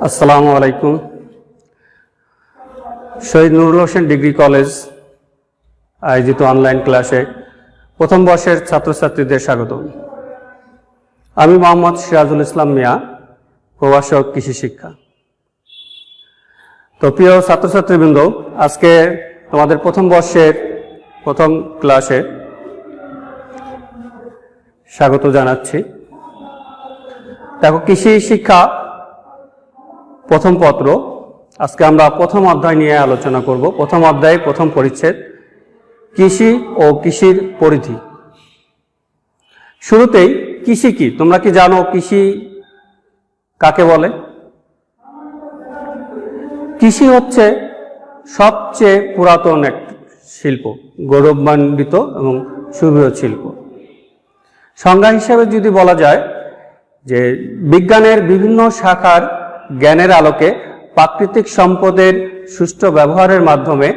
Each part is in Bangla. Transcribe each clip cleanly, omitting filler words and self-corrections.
আসসালামু আলাইকুম। শহীদ নুরুল হোসেন ডিগ্রি কলেজ আয়োজিত অনলাইন ক্লাসে প্রথম বর্ষের ছাত্রছাত্রীদের স্বাগত। আমি মোহাম্মদ সিরাজুল ইসলাম মিয়া, প্রভাষক কৃষি শিক্ষা। তো প্রিয় ছাত্রছাত্রীবৃন্দ, আজকে তোমাদের প্রথম বর্ষের প্রথম ক্লাসে স্বাগত জানাচ্ছি। দেখো, কৃষি শিক্ষা প্রথম পত্র, আজকে আমরা প্রথম অধ্যায় নিয়ে আলোচনা করব। প্রথম অধ্যায়ে প্রথম পরিচ্ছেদ কৃষি ও কৃষির পরিধি। শুরুতেই কৃষি কি, তোমরা কি জানো কৃষি কাকে বলে? কৃষি হচ্ছে সবচেয়ে পুরাতন এক শিল্প, গৌরবান্বিত এবং সুবৃহৎ শিল্প। সংজ্ঞা হিসেবে যদি বলা যায় যে বিজ্ঞানের বিভিন্ন শাখার জ্ঞানের আলোকে প্রাকৃতিক সম্পদের সুষ্ঠু ব্যবহারের মাধ্যমে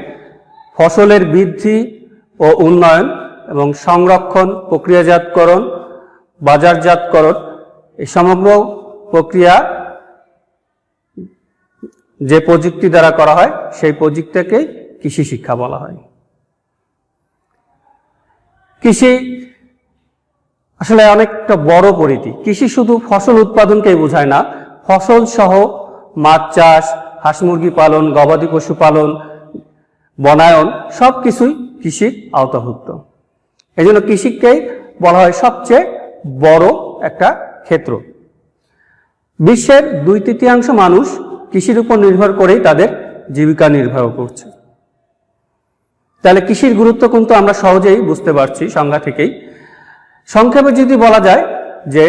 ফসলের বৃদ্ধি ও উন্নয়ন এবং সংরক্ষণ, প্রক্রিয়াজাতকরণ, বাজারজাতকরণ এই সমগ্র প্রক্রিয়া যে প্রযুক্তি দ্বারা করা হয় সেই প্রযুক্তিকে কৃষি শিক্ষা বলা হয়। কৃষি আসলে অনেকটা বড় পরিধি। কৃষি শুধু ফসল উৎপাদনকেই বোঝায় না, ফসল সহ মাছ চাষ, হাঁস মুরগি পালন, গবাদি পশু পালন, বনায়ন সব কিছুই কৃষির আওতাভুক্ত। এই জন্য কৃষিকেই বলা হয় সবচেয়ে বড় একটা ক্ষেত্র। বিশ্বের 2/3 মানুষ কৃষির উপর নির্ভর করেই তাদের জীবিকা নির্বাহ করছে। তাহলে কৃষির গুরুত্ব কিন্তু আমরা সহজেই বুঝতে পারছি সংজ্ঞা থেকেই। সংক্ষেপে যদি বলা যায় যে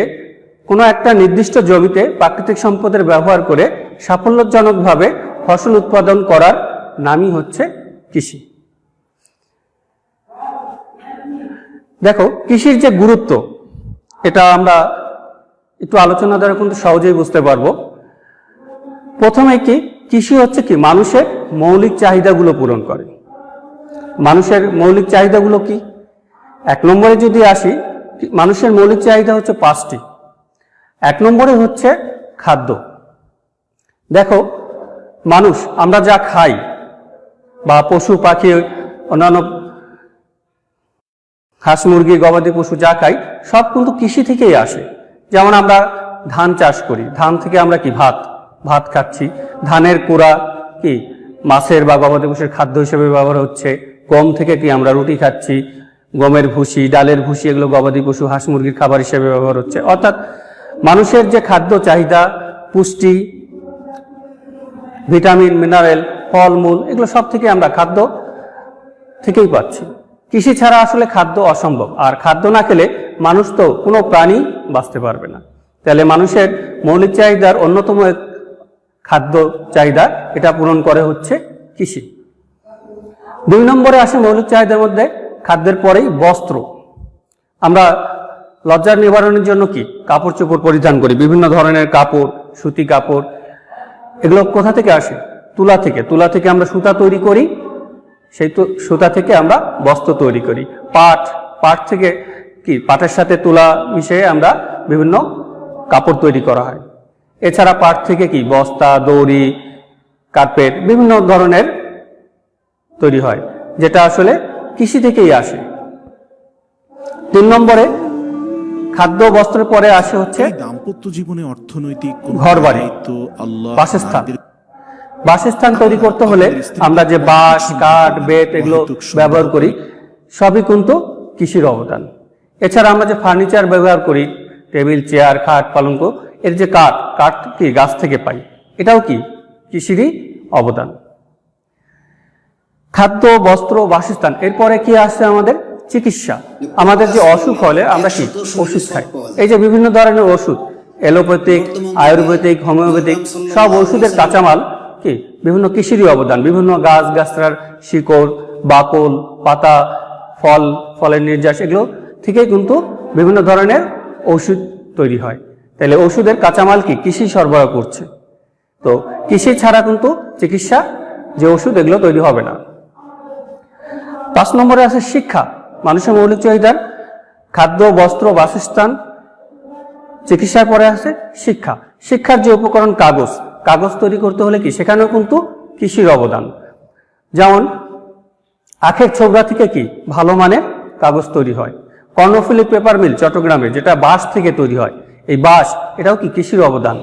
কোনো একটা নির্দিষ্ট জমিতে প্রাকৃতিক সম্পদের ব্যবহার করে সাফল্যজনকভাবে ফসল উৎপাদন করার নামই হচ্ছে কৃষি। দেখো, কৃষির যে গুরুত্ব এটা আমরা একটু আলোচনা দ্বারা কিন্তু সহজেই বুঝতে পারবো। প্রথমে কি, কৃষি হচ্ছে কি মানুষের মৌলিক চাহিদাগুলো পূরণ করে। মানুষের মৌলিক চাহিদাগুলো কি? 1 নম্বরে যদি আসি, মানুষের মৌলিক চাহিদা হচ্ছে 5টি। 1 নম্বরে হচ্ছে খাদ্য। দেখো, মানুষ আমরা যা খাই বা পশু পাখি অন্যান্য হাঁস মুরগি গবাদি পশু যা খাই সব কিন্তু কৃষি থেকেই আসে। যেমন আমরা ধান চাষ করি, ধান থেকে আমরা কি ভাত খাচ্ছি। ধানের কুড়া কি মাছের বা গবাদি পশুর খাদ্য হিসেবে ব্যবহার হচ্ছে। গম থেকে কি আমরা রুটি খাচ্ছি। গমের ভুসি, ডালের ভুসি এগুলো গবাদি পশু হাঁস মুরগির খাবার হিসেবে ব্যবহার হচ্ছে। অর্থাৎ মানুষের যে খাদ্য চাহিদা, পুষ্টি, ভিটামিন, মিনারেল, ফলমূল এগুলো সব থেকে আমরা খাদ্য থেকেই পাচ্ছি। কৃষি ছাড়া আসলে খাদ্য অসম্ভব। আর খাদ্য না খেলে মানুষ তো কোনো প্রাণী বাঁচতে পারবে না। তাহলে মানুষের মৌলিক চাহিদার অন্যতম খাদ্য চাহিদা, এটা পূরণ করে হচ্ছে কৃষি। 2 নম্বরে আসে মৌলিক চাহিদার মধ্যে খাদ্যের পরেই বস্ত্র। আমরা লজ্জার নিবারণের জন্য কি কাপড় চোপড় পরিধান করি, বিভিন্ন ধরনের কাপড়, সুতি কাপড়। এগুলো কোথা থেকে আসে? তুলা থেকে। তুলা থেকে আমরা সুতা তৈরি করি, সেই সুতা থেকে আমরা বস্ত্র তৈরি করি। পাট থেকে কি পাটের সাথে তুলা মিশিয়ে আমরা বিভিন্ন কাপড় তৈরি করা হয়। এছাড়া পাট থেকে কি বস্তা, দড়ি, কার্পেট বিভিন্ন ধরনের তৈরি হয়, যেটা আসলে কৃষি থেকেই আসে। 3 নম্বরে খাদ্য বস্ত্রের পরে আসে হচ্ছে দাম্পত্য জীবনে অর্থনৈতিক ঘরবাড়ি, বাসস্থান তৈরি করতে হলে আমরা যে বাঁশ, কাঠ, বেত এগুলো ব্যবহার করি সবই কিন্তু কৃষির অবদান। এছাড়া আমরা যে ফার্নিচার ব্যবহার করি, টেবিল, চেয়ার, খাট, পালঙ্ক, এর যে কাঠ কি গাছ থেকে পাই, এটাও কি কৃষিরই অবদান। খাদ্য, বস্ত্র, বাসস্থান, এরপরে কি আসছে আমাদের চিকিৎসা। আমাদের যে অসুখ হলে আমরা কি ওষুধ খাই। এই যে বিভিন্ন ধরনের ওষুধ, এলোপ্যাথিক, আয়ুর্বেদিক, হোমিওপ্যাথিক সব ওষুধের কাঁচামাল কি বিভিন্ন কৃষিরই অবদান। বিভিন্ন গাছগাছড়ার শিকড়, বাকল, পাতা, ফলের নির্যাস এগুলো থেকে কিন্তু বিভিন্ন ধরনের ওষুধ তৈরি হয়। তাহলে ওষুধের কাঁচামাল কি কৃষি সরবরাহ করছে। তো কৃষি ছাড়া কিন্তু চিকিৎসা, যে ওষুধ এগুলো তৈরি হবে না। 5 নম্বরে আছে শিক্ষা। মানুষের মৌলিক চাহিদার খাদ্য, বস্ত্র, বাসস্থান চিকিৎসার পরে আছে শিক্ষা। শিক্ষার যে উপকরণ কাগজ, কাগজ তৈরি করতে হলে কি সেখানেও কিন্তু কৃষির অবদান। যেমন আখের ছোবড়া থেকে কি ভালো মানের কাগজ তৈরি হয়। কর্ণফুলী পেপার মিল চট্টগ্রামে, যেটা বাঁশ থেকে তৈরি হয়, এই বাঁশ এটাও কি কৃষির অবদান।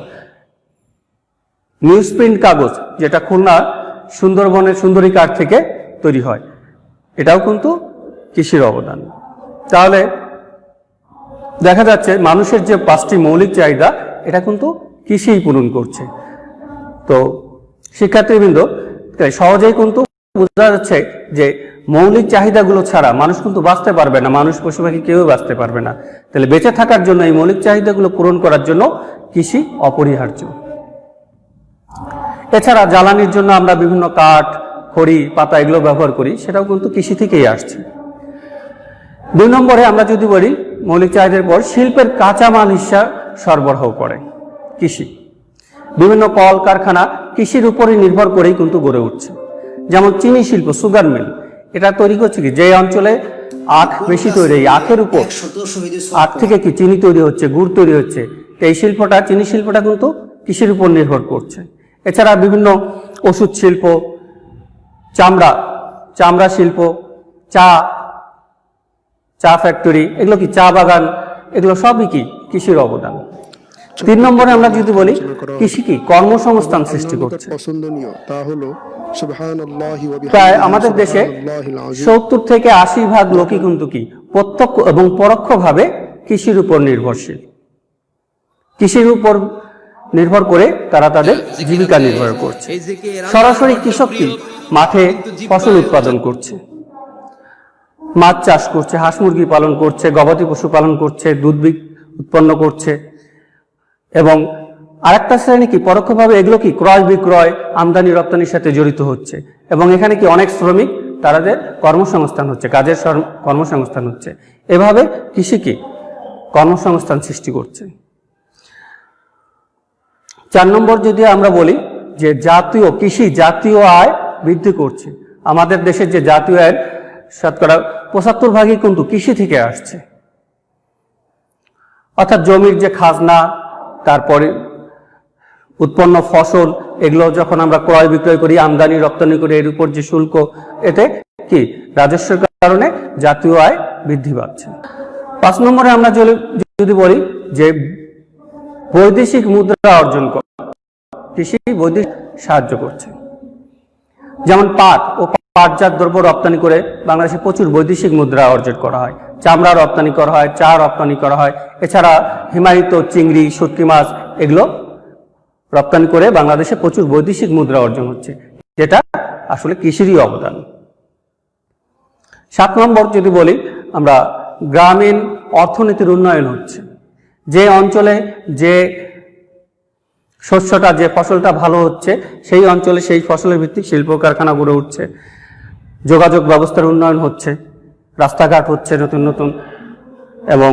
নিউজ প্রিন্ট কাগজ, যেটা খুলনার সুন্দরবনের সুন্দরী কাঠ থেকে তৈরি হয়, এটাও কিন্তু কৃষির অবদান। তাহলে দেখা যাচ্ছে মানুষের যে 5টি মৌলিক চাহিদা, এটা কিন্তু কৃষিই পূরণ করছে। তো শিক্ষার্থীবৃন্দ, সহজেই কিন্তু বোঝা যাচ্ছে যে মৌলিক চাহিদাগুলো ছাড়া মানুষ কিন্তু বাঁচতে পারবে না, মানুষ পশু পাখি কেউ বাঁচতে পারবে না। তাহলে বেঁচে থাকার জন্য এই মৌলিক চাহিদাগুলো পূরণ করার জন্য কৃষি অপরিহার্য। এছাড়া জ্বালানির জন্য আমরা বিভিন্ন কাঠ, খড়ি, পাতা এগুলো ব্যবহার করি, সেটাও কিন্তু কৃষি থেকেই আসছে। 2 নম্বরে আমরা যদি বলি মৌলিক চাহিদার পর শিল্পের কাঁচামাল হিসেবে সরবরাহ করে কৃষি। বিভিন্ন কল কারখানা কৃষির উপরই নির্ভর করেই কিন্তু গড়ে উঠছে। যেমন চিনি শিল্প, সুগার মিল, এটা তৈরি করছে কি যে অঞ্চলে আখ বেশি তৈরি, আখের উপর আখ থেকে কি চিনি তৈরি হচ্ছে, গুড় তৈরি হচ্ছে, এই শিল্পটা, চিনি শিল্পটা কিন্তু কৃষির উপর নির্ভর করছে। এছাড়া বিভিন্ন ওষুধ শিল্প, চামড়া শিল্প, চা ফ্যাক্টরি, এগুলো কি চা বাগান, এগুলো সবই কি কৃষির অবদান। 3 নম্বরে আমরা যদি বলি কৃষি কি কর্মসংস্থান সৃষ্টি করছে। প্রায় আমাদের দেশে 70 থেকে 80% লোকই কিন্তু কি প্রত্যক্ষ এবং পরোক্ষভাবে কৃষির উপর নির্ভরশীল। কৃষির উপর নির্ভর করে তারা তাদের জীবিকা নির্ভর করছে। সরাসরি কৃষক কি মাঠে ফসল উৎপাদন করছে, মাছ চাষ করছে, হাঁস মুরগি পালন করছে, গবাদি পশু পালন করছে, দুধ উৎপন্ন করছে। এবং আরেকটা শ্রেণী কি পরোক্ষভাবে এগুলো কি ক্রয় বিক্রয়, আমদানি রপ্তানির সাথে জড়িত হচ্ছে। এবং এখানে কি অনেক শ্রমিক, তাদের কর্মসংস্থান হচ্ছে, কাজের কর্মসংস্থান হচ্ছে। এভাবে কৃষি কি কর্মসংস্থান সৃষ্টি করছে। 4 নম্বর যদি আমরা বলি যে কৃষি জাতীয় আয় বৃদ্ধি করছে। আমাদের দেশের যে জাতীয় আয়ের শতকরা 75% কিন্তু কৃষি থেকে আসছে। অর্থাৎ জমির যে খাজনা, তারপরে উৎপন্ন ফসল, এগুলো যখন আমরা ক্রয় বিক্রয় করি, আমদানি রপ্তানি করি, এর উপর যে শুল্ক, এতে কি রাজস্বের কারণে জাতীয় আয় বৃদ্ধি পাচ্ছে। 5 নম্বরে আমরা যদি বলি যে বৈদেশিক মুদ্রা অর্জন করা, কৃষি বৈদেশিক সাহায্য করছে। যেমন পাট ও পাটজাত দ্রব্য রপ্তানি করে বাংলাদেশে প্রচুর বৈদেশিক মুদ্রা অর্জন করা হয়। চামড়া রপ্তানি করা হয়, চা রপ্তানি করা হয়। এছাড়া হিমায়িত চিংড়ি, শুটকি মাছ, এগুলো রপ্তানি করে বাংলাদেশে প্রচুর বৈদেশিক মুদ্রা অর্জন হচ্ছে, যেটা আসলে কৃষিরই অবদান। 7 নম্বর যদি বলি আমরা গ্রামীণ অর্থনীতির উন্নয়ন হচ্ছে। যে অঞ্চলে যে শস্যটা, যে ফসলটা ভালো হচ্ছে, সেই অঞ্চলে সেই ফসলের ভিত্তিক শিল্প কারখানা গড়ে উঠছে, যোগাযোগ ব্যবস্থার উন্নয়ন হচ্ছে, রাস্তাঘাট হচ্ছে নতুন নতুন, এবং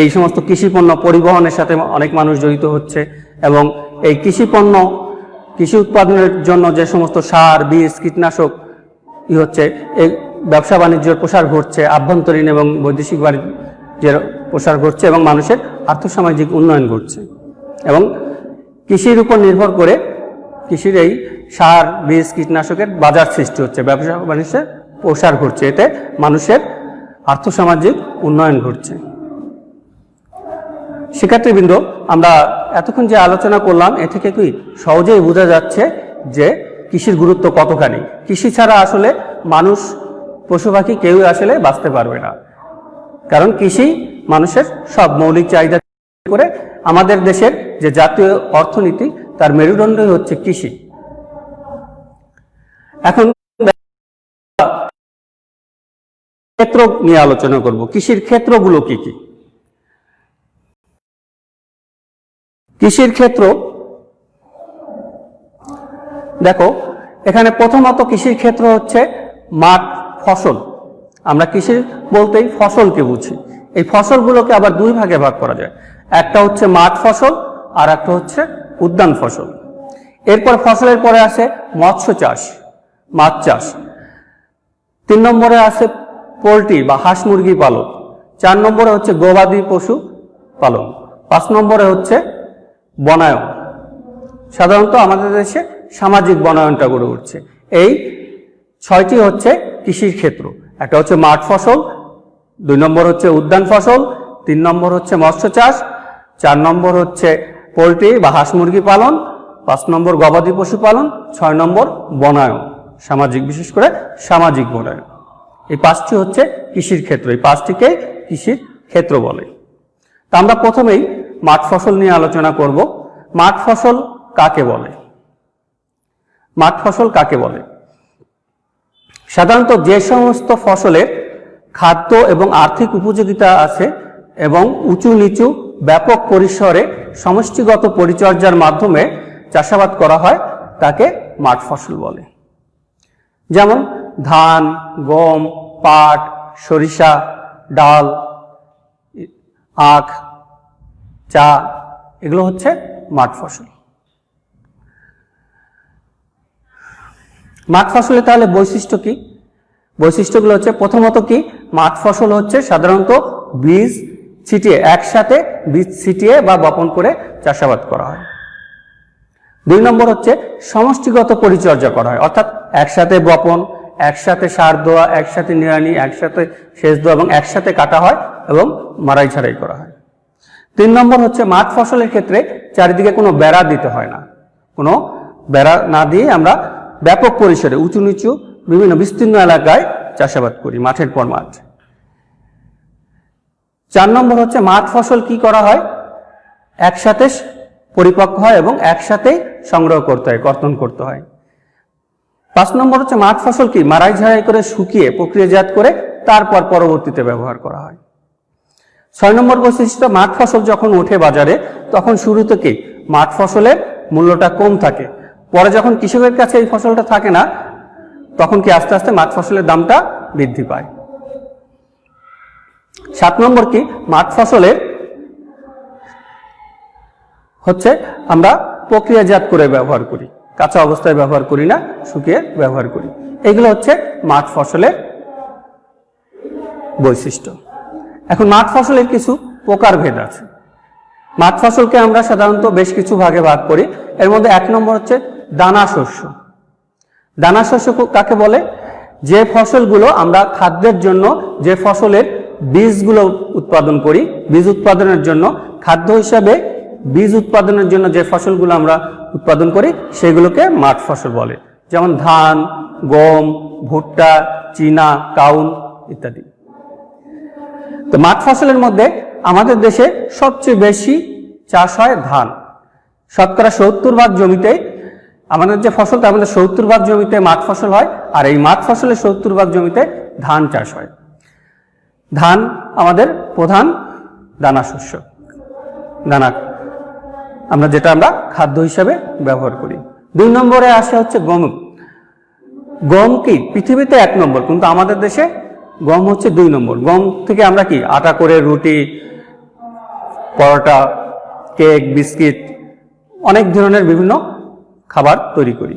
এই সমস্ত কৃষিপণ্য পরিবহনের সাথে অনেক মানুষ জড়িত হচ্ছে। এবং এই কৃষিপণ্য, কৃষি উৎপাদনের জন্য যে সমস্ত সার, বীজ, কীটনাশক হচ্ছে, এই ব্যবসা বাণিজ্যের প্রসার ঘটছে, আভ্যন্তরীণ এবং বৈদেশিক বাণিজ্যের প্রসার ঘটছে, এবং মানুষের আর্থসামাজিক উন্নয়ন ঘটছে। এবং কৃষির উপর নির্ভর করে কৃষির এই সার, বীজ, কীটনাশকের বাজার সৃষ্টি হচ্ছে, ব্যবসা বাণিজ্যের প্রসার ঘটছে, এতে মানুষের আর্থসামাজিক উন্নয়ন ঘটছে। শিক্ষার্থীবৃন্দ, আমরা এতক্ষণ যে আলোচনা করলাম, এ থেকে কি সহজেই বোঝা যাচ্ছে যে কৃষির গুরুত্ব কতখানি। কৃষি ছাড়া আসলে মানুষ, পশু পাখি কেউ আসলে বাঁচতে পারবে না, কারণ কৃষি মানুষের সব মৌলিক চাহিদা করে। আমাদের দেশের যে জাতীয় অর্থনীতি, তার মেরুদণ্ডই হচ্ছে কৃষি। এখন ক্ষেত্র নিয়ে আলোচনা করব। কৃষির ক্ষেত্রগুলো কি কি? কৃষির ক্ষেত্র দেখো, এখানে প্রথমত কৃষির ক্ষেত্র হচ্ছে মাঠ, ফসল। আমরা কৃষি বলতেই ফসলকে বুঝি। এই ফসলগুলোকে আবার 2 ভাগে ভাগ করা যায়। একটা হচ্ছে মাঠ ফসল, আর একটা হচ্ছে উদ্যান ফসল। এরপর ফসলের পরে আসে মৎস্য চাষ, মাছ চাষ। 3 নম্বরে আছে পোল্ট্রি বা হাঁস মুরগি পালন। 4 নম্বরে হচ্ছে গবাদি পশু পালন, 5 নম্বরে হচ্ছে বনায়ন। সাধারণত আমাদের দেশে সামাজিক বনায়নটা গড়ে উঠছে। এই 6টি হচ্ছে কৃষির ক্ষেত্র। একটা হচ্ছে মাঠ ফসল, 2 নম্বর হচ্ছে উদ্যান ফসল, 3 নম্বর হচ্ছে মৎস্য চাষ, 4 নম্বর হচ্ছে পোলট্রি বা হাঁস মুরগি পালন, 5 নম্বর গবাদি পশু পালন, 6 নম্বর বনায়ন, সামাজিক, বিশেষ করে সামাজিক বনায়ন। এই 5টি হচ্ছে কৃষির ক্ষেত্র। এই 5টিকে কৃষির ক্ষেত্র বলে। তা আমরা প্রথমেই মাঠ ফসল নিয়ে আলোচনা করব। মাঠ ফসল কাকে বলে? মাঠ ফসল কাকে বলে? সাধারণত যে সমস্ত ফসলের খাদ্য এবং আর্থিক উপযোগিতা আছে এবং উঁচু নিচু ব্যাপক পরিসরে সমষ্টিগত পরিচর্যার মাধ্যমে চাষাবাদ করা হয় তাকে মাঠ ফসল বলে। যেমন ধান, গম, পাট, সরিষা, ডাল, আখ, চা, এগুলো হচ্ছে মাঠ ফসল। মাঠ ফসলে তাহলে বৈশিষ্ট্য কি? বৈশিষ্ট্যগুলো হচ্ছে, প্রথমত কি, মাঠ ফসল হচ্ছে সাধারণত বীজ ছিটিয়ে, একসাথে বীজ ছিটিয়ে বা বপন করে চাষাবাদ করা হয়। 2 নম্বর হচ্ছে সমষ্টিগত পরিচর্যা করা হয়, অর্থাৎ একসাথে বপন, একসাথে সার দেওয়া, একসাথে নিড়ানি, একসাথে সেচ দেওয়া এবং একসাথে কাটা হয় এবং মাড়াই ছাড়াই করা হয়। 3 নম্বর হচ্ছে মাঠ ফসলের ক্ষেত্রে চারিদিকে কোনো বেড়া দিতে হয় না। কোনো বেড়া না দিয়ে আমরা ব্যাপক পরিসরে উঁচু নিচু বিভিন্ন বিস্তীর্ণ এলাকায় চাষাবাদ করি, মাঠের পর মাঠ। 4 নম্বর হচ্ছে মাঠ ফসল কি করা হয়? একসাথে পরিপক্ক হয় এবং একসাথেই সংগ্রহ করতে হয়, কর্তন করতে হয়। 5 নম্বর হচ্ছে মাঠ ফসল কি, মাড়াই ঝাড়াই করে শুকিয়ে প্রক্রিয়াজাত করে তারপর পরবর্তীতে ব্যবহার করা হয়। 6 নম্বর বৈশিষ্ট্য, মাঠ ফসল যখন ওঠে বাজারে তখন শুরু থেকেই মাঠ ফসলের মূল্যটা কম থাকে, পরে যখন কৃষকের কাছে এই ফসলটা থাকে না তখন কি আস্তে আস্তে মাঠ ফসলের দামটা বৃদ্ধি পায়। 7 নম্বর কি, মাঠ ফসলের হচ্ছে আমরা প্রক্রিয়াজাত করে ব্যবহার করি, কাঁচা অবস্থায় ব্যবহার করি না, শুকিয়ে ব্যবহার করি। এগুলো হচ্ছে মাঠ ফসলের বৈশিষ্ট্য। এখন মাঠ ফসলের কিছু প্রকারভেদ আছে। মাঠ ফসলকে আমরা সাধারণত বেশ কিছু ভাগে ভাগ করি। এর মধ্যে 1 নম্বর হচ্ছে দানা শস্য। দানা শস্য কাকে বলে? যে ফসলগুলো আমরা খাদ্যের জন্য, যে ফসলের বীজগুলো উৎপাদন করি, বীজ উৎপাদনের জন্য, খাদ্য হিসাবে বীজ উৎপাদনের জন্য যে ফসলগুলো আমরা উৎপাদন করি সেগুলোকে মাঠ ফসল বলে। যেমন ধান, গম, ভুট্টা, চীনা, কাউন ইত্যাদি। তো মাঠ ফসলের মধ্যে আমাদের দেশে সবচেয়ে বেশি চাষ হয় ধান। শতকরা 70% জমিতে আমাদের যে ফসল, তার মধ্যে 70% জমিতে মাঠ ফসল হয়, আর এই মাঠ ফসলের 70% জমিতে ধান চাষ হয়। ধান আমাদের প্রধান দানা শস্য, দানা যেটা আমরা খাদ্য হিসাবে ব্যবহার করি। 2 নম্বরে আসে হচ্ছে গম। গম কি পৃথিবীতে 1 নম্বর, কিন্তু আমাদের দেশে গম হচ্ছে 2 নম্বর। গম থেকে আমরা কি আটা করে রুটি, পরোটা, কেক, বিস্কিট, অনেক ধরনের বিভিন্ন খাবার তৈরি করি।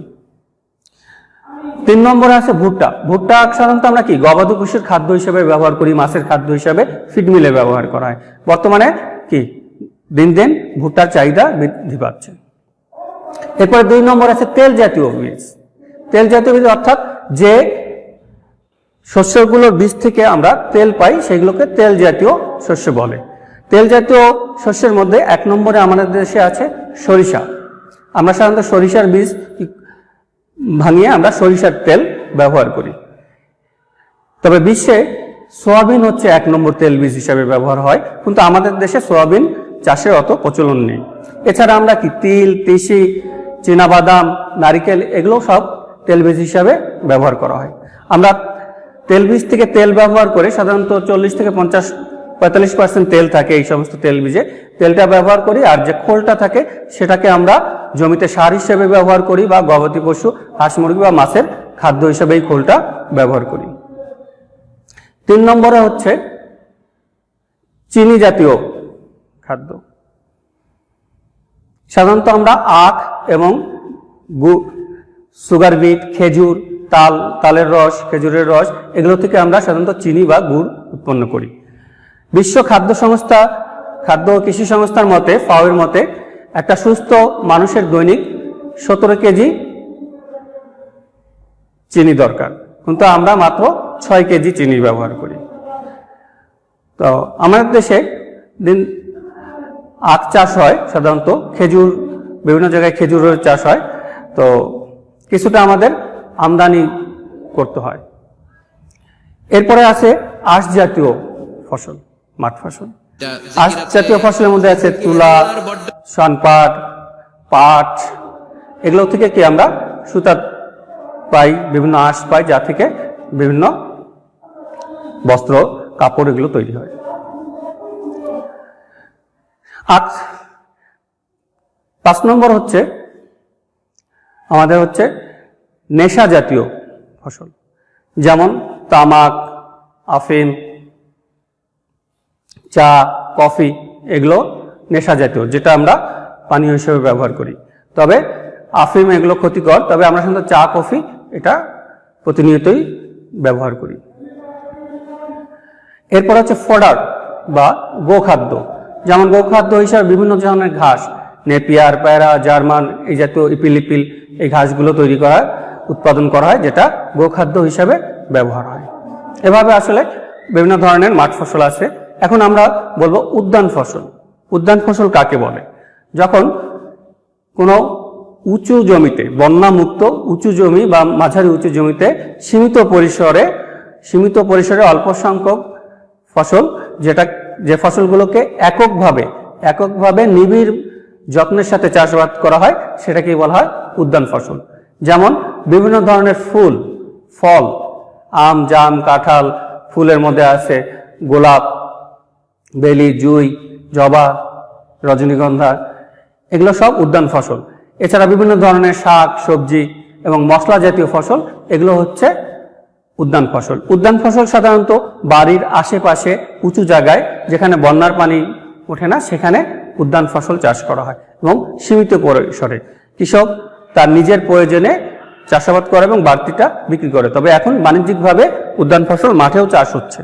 3 নম্বরে আছে ভুট্টা। ভুট্টা সাধারণত আমরা কি গবাদি পশুর খাদ্য হিসেবে ব্যবহার করি, মাছের খাদ্য হিসেবে ফিড মিলে ব্যবহার করা হয়। বর্তমানে কি দিন দিন ভুট্টার চাহিদা বৃদ্ধি পাচ্ছে। এরপরে 2 নম্বর আছে তেল জাতীয় বীজ। তেল জাতীয় বীজ অর্থাৎ যে শস্যগুলোর বীজ থেকে আমরা তেল পাই সেগুলোকে তেল জাতীয় শস্য বলে। তেল জাতীয় শস্যের মধ্যে 1 নম্বরে আমাদের দেশে আছে সরিষা। আমরা সাধারণত সরিষার বীজ ভাঙিয়ে আমরা সরিষার তেল ব্যবহার করি। তবে বিশ্বে সোয়াবিন হচ্ছে 1 নম্বর তেল বীজ হিসাবে ব্যবহার হয়, কিন্তু আমাদের দেশে সোয়াবিন চাষের অত প্রচলন নেই। এছাড়া আমরা কি তিল, তিসি, চীনাবাদাম, নারিকেল, এগুলো সব তেল বীজ হিসাবে ব্যবহার করা হয়। আমরা তেল বীজ থেকে তেল ব্যবহার করে সাধারণত 40 থেকে 45% তেল থাকে এই সমস্ত তেল বীজে, তেলটা ব্যবহার করি। আর যে খোলটা থাকে সেটাকে আমরা জমিতে সার হিসেবে ব্যবহার করি, বা গবাদি পশু, হাঁস মুরগি বা মাছের খাদ্য হিসেবে এই খোলটা ব্যবহার করি। 3 নম্বরে হচ্ছে চিনি জাতীয় খাদ্য। সাধারণত আমরা আখ এবং সুগার বিট, খেজুর, তালের রস, খেজুরের রস, এগুলো থেকে আমরা সাধারণত চিনি বা গুড় উৎপন্ন করি। বিশ্ব খাদ্য সংস্থা খাদ্য ও কৃষি সংস্থার মতে, ফাওয়ের মতে, একটা সুস্থ মানুষের দৈনিক 17 কেজি চিনি দরকার, কিন্তু আমরা মাত্র 6 কেজি চিনি ব্যবহার করি। তো আমাদের দেশে আখ চাষ হয় সাধারণত, খেজুর, বিভিন্ন জায়গায় খেজুরের চাষ হয়, তো কিছুটা আমাদের আমদানি করতে হয়। এরপরে আছে আঁশ জাতীয় ফসল, মাঠ ফসল। আঁশ জাতীয় ফসলের মধ্যে আছে তুলা, শনপাট, পাট, এগুলো থেকে কি আমরা সুতা পাই, বিভিন্ন আঁশ পাই, যা থেকে বিভিন্ন বস্ত্র, কাপড় এগুলো তৈরি হয়। আখ 5 নম্বর হচ্ছে আমাদের হচ্ছে নেশা জাতীয় ফসল, যেমন তামাক, আফিম, চা, কফি, এগুলো নেশা জাতীয়, যেটা আমরা পানীয় হিসেবে ব্যবহার করি। তবে আফিম এগুলো ক্ষতিকর, তবে আমরা সাধারণত চা, কফি এটা প্রতিনিয়তই ব্যবহার করি। এরপর হচ্ছে ফডার বা গোখাদ্য, যেমন গোখাদ্য হিসাবে বিভিন্ন ধরনের ঘাস, নেপিয়ার, প্যারা, জার্মান, এই জাতীয় ইপিলিপিল, এই ঘাসগুলো তৈরি করা, উৎপাদন করা হয়, যেটা গোখাদ্য হিসাবে ব্যবহার হয়। এভাবে আসলে বিভিন্ন ধরনের মাঠ ফসল আছে। এখন আমরা বলবো উদ্যান ফসল। উদ্যান ফসল কাকে বলে? যখন কোনো উঁচু জমিতে, বন্যামুক্ত উঁচু জমি বা মাঝারি উঁচু জমিতে সীমিত পরিসরে অল্প সংখ্যক ফসল, যে ফসলগুলোকে এককভাবে নিবিড় যত্নের সাথে চাষাবাদ করা হয়, সেটাকে বলা হয় উদ্যান ফসল। যেমন বিভিন্ন ধরনের ফুল, ফল, আম, জাম, কাঁঠাল, ফুলের মধ্যে আছে গোলাপ, বেলি, জুঁই, জবা, রজনীগন্ধা, এগুলো সব উদ্যান ফসল। এছাড়া বিভিন্ন ধরনের শাক, সবজি এবং মশলা জাতীয় ফসল, এগুলো হচ্ছে উদ্যান ফসল। উদ্যান ফসল সাধারণত বাড়ির আশেপাশে উঁচু জায়গায়, যেখানে বন্যার পানি ওঠে না, সেখানে উদ্যান ফসল চাষ করা হয় এবং সীমিত পরিসরে কৃষক তার নিজের প্রয়োজনে চাষাবাদ করে এবং বাড়তিটা বিক্রি করে। তবে এখন বাণিজ্যিকভাবে উদ্যান ফসল মাঠেও চাষ হচ্ছে,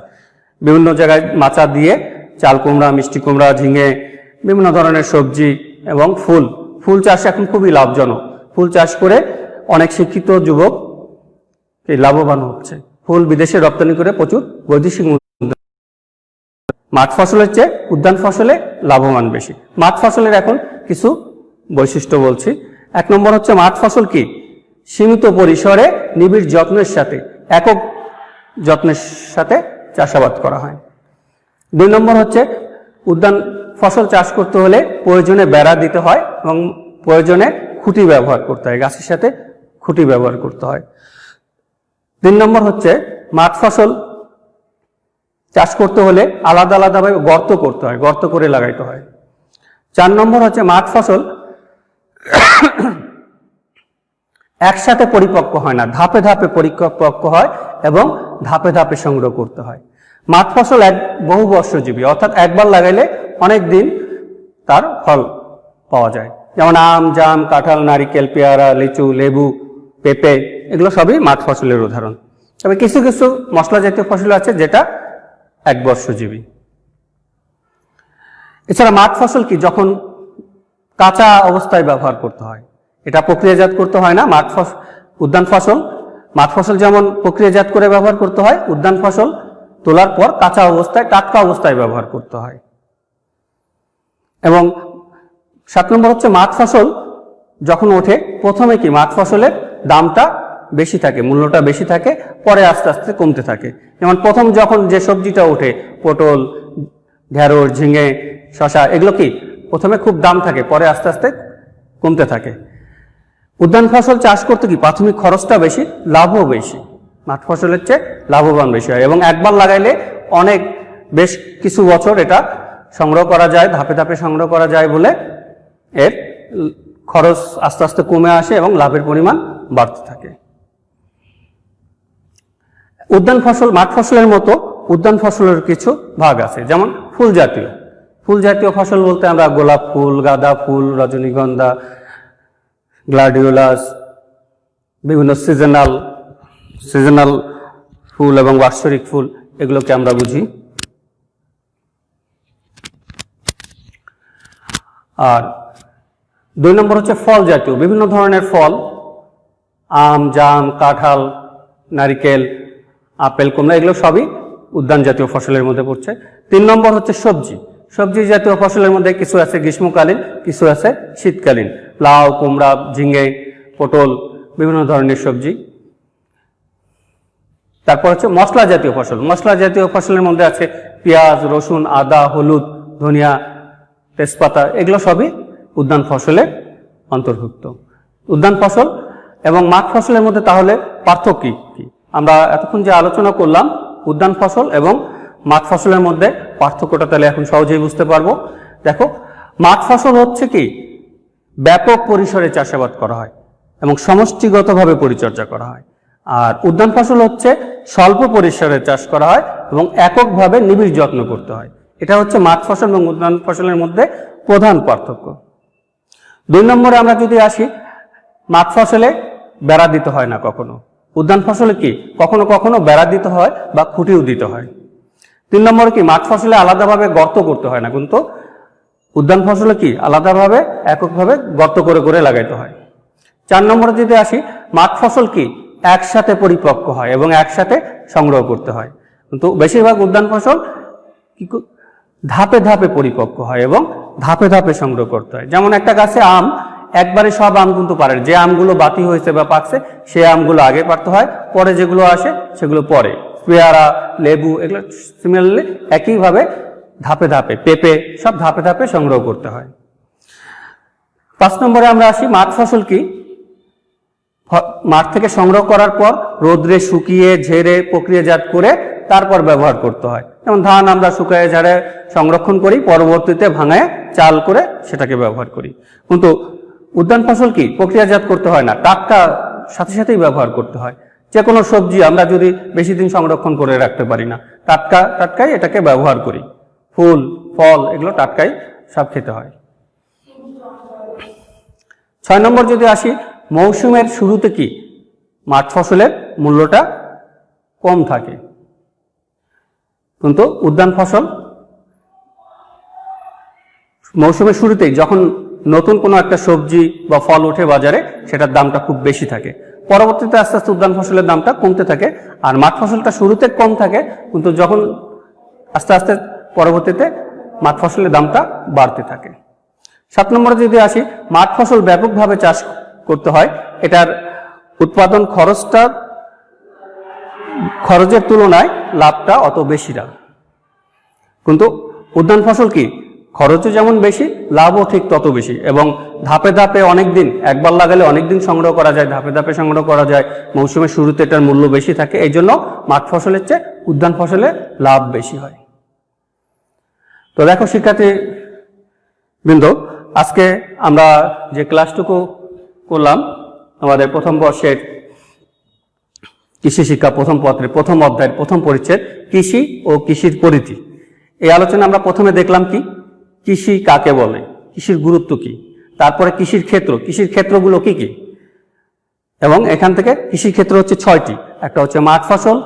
বিভিন্ন জায়গায় মাচা দিয়ে চাল কুমড়া, মিষ্টি কুমড়া, ঝিঙে, বিভিন্ন ধরনের সবজি এবং ফুল চাষ এখন খুবই লাভজনক। ফুল চাষ করে অনেক শিক্ষিত যুবক লাভবান হচ্ছে। ফুল বিদেশে রপ্তানি করে প্রচুর বৈদেশিক মুদ্রা। মাঠ ফসলের চেয়ে উদ্যান ফসলে লাভবান বেশি। মাঠ ফসলের এখন কিছু বৈশিষ্ট্য বলছি। 1 নম্বর হচ্ছে মাঠ ফসল কি? সীমিত পরিসরে নিবিড় যত্নের সাথে, একক যত্নের সাথে চাষাবাদ করা হয়। 2 নম্বর হচ্ছে উদ্যান ফসল চাষ করতে হলে প্রয়োজনে বেড়া দিতে হয় এবং প্রয়োজনে খুঁটি ব্যবহার করতে হয়, গাছের সাথে খুঁটি ব্যবহার করতে হয়। 3 নম্বর হচ্ছে মাঠ ফসল চাষ করতে হলে আলাদা আলাদাভাবে গর্ত করতে হয়, গর্ত করে লাগাইতে হয়। 4 নম্বর হচ্ছে মাঠ ফসল একসাথে পরিপক্ক হয় না, ধাপে ধাপে পরিপক্ক হয় এবং ধাপে ধাপে সংগ্রহ করতে হয়। মাঠ ফসল বহুবর্ষজীবী, অর্থাৎ একবার লাগাইলে অনেক দিন তার ফল পাওয়া যায়। যেমন আম, জাম, কাঁঠাল, নারিকেল, পেয়ারা, লিচু, লেবু, পেঁপে, এগুলো সবই মাঠ ফসলের উদাহরণ। তবে কিছু কিছু মশলা জাতীয় ফসল আছে যেটা 1 বর্ষজীবী। এছাড়া মাঠ ফসল কি? যখন কাঁচা অবস্থায় ব্যবহার করতে হয়, এটা প্রক্রিয়াজাত করতে হয় না। উদ্যান ফসল, মাঠ ফসল যেমন প্রক্রিয়াজাত করে ব্যবহার করতে হয়, উদ্যান ফসল তোলার পর কাঁচা অবস্থায়, টাটকা অবস্থায় ব্যবহার করতে হয়। এবং 7 নম্বর হচ্ছে মাঠ ফসল যখন ওঠে, প্রথমে কি মাঠ ফসলের দামটা বেশি থাকে, মূল্যটা বেশি থাকে, পরে আস্তে আস্তে কমতে থাকে। যেমন প্রথম যখন যে সবজিটা ওঠে, পটল, ঢেঁড়স, ঝিঙে, শশা, এগুলো কি প্রথমে খুব দাম থাকে, পরে আস্তে আস্তে কমতে থাকে। উদ্যান ফসল চাষ করতে কি প্রাথমিক খরচটা বেশি, লাভও বেশি, মাঠ ফসলের চেয়ে লাভবান বেশি হয় এবং একবার লাগাইলে বেশ কিছু বছর এটা সংগ্রহ করা যায়, ধাপে ধাপে সংগ্রহ করা যায় বলে এর খরচ আস্তে আস্তে কমে আসে এবং লাভের পরিমাণ বাড়তে থাকে। উদ্যান ফসল মাঠ ফসলের মতো উদ্যান ফসলের কিছু ভাগ আছে, যেমন ফুল জাতীয় ফসল বলতে আমরা গোলাপ ফুল, গাঁদা ফুল, রজনীগন্ধা, গ্লাডিওলাস, বিভিন্ন সিজনাল ফুল এবং বাৎসরিক ফুল, এগুলোকে আমরা বুঝি। আর 2 নম্বর হচ্ছে ফল জাতীয়, বিভিন্ন ধরনের ফল, আম, জাম, কাঁঠাল, নারিকেল, আপেল, কমলা, এগুলো সবই উদ্যান জাতীয় ফসলের মধ্যে পড়ছে। 3 নম্বর হচ্ছে সবজি। সবজি জাতীয় ফসলের মধ্যে কিছু আছে গ্রীষ্মকালীন, কিছু আছে শীতকালীন, লাউ, কুমড়া, ঝিঙে, পটল, বিভিন্ন ধরনের সবজি। তারপর হচ্ছে মশলা জাতীয় ফসল। মশলা জাতীয় ফসলের মধ্যে আছে পেঁয়াজ, রসুন, আদা, হলুদ, ধনিয়া, তেজপাতা, এগুলো সবই উদ্যান ফসলের অন্তর্ভুক্ত। উদ্যান ফসল এবং মাঠ ফসলের মধ্যে তাহলে পার্থক্য কি? আমরা এতক্ষণ যে আলোচনা করলাম উদ্যান ফসল এবং মাঠ ফসলের মধ্যে পার্থক্যটা তাহলে এখন সহজেই বুঝতে পারবো। দেখো, মাঠ ফসল হচ্ছে কি ব্যাপক পরিসরে চাষাবাদ করা হয় এবং সমষ্টিগতভাবে পরিচর্যা করা হয়, আর উদ্যান ফসল হচ্ছে স্বল্প পরিসরে চাষ করা হয় এবং এককভাবে নিবিড় যত্ন করতে হয়। এটা হচ্ছে মাঠ ফসল এবং উদ্যান ফসলের মধ্যে প্রধান পার্থক্য। 2 নম্বরে আমরা যদি আসি, মাঠ ফসলে বেড়া দিতে হয় না কখনো, উদ্যান ফসলে কি কখনো কখনো বেড়া দিতে হয় বা খুঁটিও দিতে হয়। 3 নম্বরে কি মাঠ ফসলে আলাদাভাবে গর্ত করতে হয় না, কিন্তু উদ্যান ফসলে কি আলাদাভাবে এককভাবে গর্ত করে করে লাগাইতে হয়। 4 নম্বরে যদি আসি, মাঠ ফসল কি একসাথে পরিপক্ক হয় এবং একসাথে সংগ্রহ করতে হয়, কিন্তু বেশিরভাগ উদ্যান ফসল কি ধাপে ধাপে পরিপক্ক হয় এবং ধাপে ধাপে সংগ্রহ করতে হয়। যেমন একটা গাছে আম, একবারে সব আম কিন্তু পারে, যে আমগুলো বাতি হয়েছে বা পাকছে সে আমগুলো আগে পারতে হয়, পরে যেগুলো আসে সেগুলো পরে। পেয়ারা, লেবু, এগুলো সিমিলারলি একইভাবে ধাপে ধাপে, পেঁপে, সব ধাপে ধাপে সংগ্রহ করতে হয়। 5 নম্বরে আমরা আসি, মাঠ ফসল কি মাঠ থেকে সংগ্রহ করার পর রোদ্রে শুকিয়ে ঝেড়ে প্রক্রিয়াজাত করে তারপর ব্যবহার করতে হয়। যেমন ধান আমরা শুকায় ঝাড়ে সংরক্ষণ করি, পরবর্তীতে ভাঙায় চাল করে সেটাকে ব্যবহার করি, কিন্তু উদ্যান ফসল কি প্রক্রিয়াজাত করতে হয় না, টাটকা সাথে সাথেই ব্যবহার করতে হয়। যে কোনো সবজি আমরা যদি বেশি দিন সংরক্ষণ করে রাখতে পারি না, টাটকাই এটাকে ব্যবহার করি। ফুল, ফল, এগুলো টাটকাই সব খেতে হয়। 6 নম্বর যদি আসি, মৌসুমের শুরুতে কি মাঠ ফসলের মূল্যটা কম থাকে, কিন্তু উদ্যান ফসল মৌসুমের শুরুতেই যখন নতুন কোনো একটা সবজি বা ফল ওঠে বাজারে, সেটার দামটা খুব বেশি থাকে, পরবর্তীতে আস্তে আস্তে উদ্যান ফসলের দামটা কমতে থাকে। আর মাঠ ফসলটা শুরুতে কম থাকে, কিন্তু যখন আস্তে আস্তে পরবর্তীতে মাঠ ফসলের দামটা বাড়তে থাকে। 7 নম্বরে যদি আসি, মাঠ ফসল ব্যাপকভাবে চাষ করতে হয়, এটার উৎপাদন খরচের তুলনায় লাভটা অত বেশি না, কিন্তু উদ্যান ফসল কি খরচও যেমন বেশি, লাভও ঠিক তত বেশি, এবং ধাপে ধাপে অনেকদিন, একবার লাগালে অনেকদিন সংগ্রহ করা যায়, ধাপে ধাপে সংগ্রহ করা যায়, মৌসুমের শুরুতে এটার মূল্য বেশি থাকে, এই জন্য মাঠ ফসলের চেয়ে উদ্যান ফসলে লাভ বেশি হয়। তো দেখো শিক্ষার্থী বৃন্দ, আজকে আমরা যে ক্লাসটুকু করলাম আমাদের প্রথম বর্ষের কৃষি শিক্ষা প্রথম পত্রের প্রথম অধ্যায়ের প্রথম পরিচ্ছেদ কৃষি ও কৃষির পরিধি, এই আলোচনা আমরা প্রথমে দেখলাম কি কৃষি কাকে বলে, কৃষির গুরুত্ব কি, তারপরে কৃষির ক্ষেত্রগুলো কি কি, এবং এখান থেকে কৃষির ক্ষেত্র হচ্ছে 6টি। একটা হচ্ছে মাঠ ফসল,